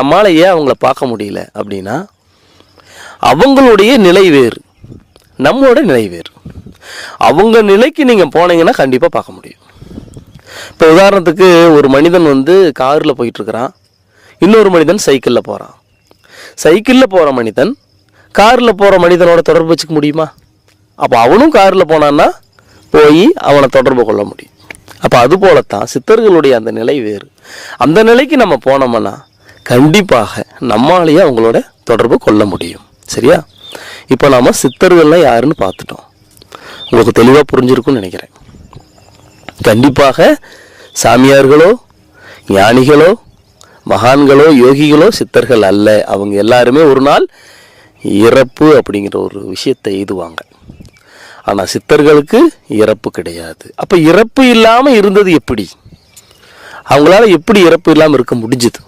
நம்மளால ஏன் அவங்கள பார்க்க முடியல அப்படின்னா, அவங்களுடைய நிலை வேறு, நம்மளோட நிலை வேறு. அவங்க நிலைக்கு நீங்கள் போனீங்கன்னா கண்டிப்பாக பார்க்க முடியும். இப்போ உதாரணத்துக்கு ஒரு மனிதன் காரில் போயிட்டுருக்கிறான், இன்னொரு மனிதன் சைக்கிளில் போகிறான். சைக்கிளில் போகிற மனிதன் காரில் போகிற மனிதனோட தொடர்பு வச்சுக்க முடியுமா? அப்போ அவனும் காரில் போனான்னா போய் அவனை தொடர்பு கொள்ள முடியும். அப்போ அதுபோலத்தான் சித்தர்களுடைய அந்த நிலை வேறு. அந்த நிலைக்கு நம்ம போனோம்னா கண்டிப்பாக நம்மளாலேயே அவங்களோட தொடர்பு கொள்ள முடியும். சரியா? இப்போ நாம் சித்தர்கள்லாம் யாருன்னு பார்த்துட்டோம். உங்களுக்கு தெளிவாக புரிஞ்சிருக்குன்னு நினைக்கிறேன். கண்டிப்பாக சாமியார்களோ ஞானிகளோ மகான்களோ யோகிகளோ சித்தர்கள் அல்ல. அவங்க எல்லாருமே ஒரு நாள் இறப்பு அப்படிங்கிற ஒரு விஷயத்தை எய்துவாங்க. ஆனால் சித்தர்களுக்கு இறப்பு கிடையாது. அப்போ இறப்பு இல்லாமல் இருந்தது எப்படி? அவங்களால எப்படி இறப்பு இல்லாமல் இருக்க முடிஞ்சுது?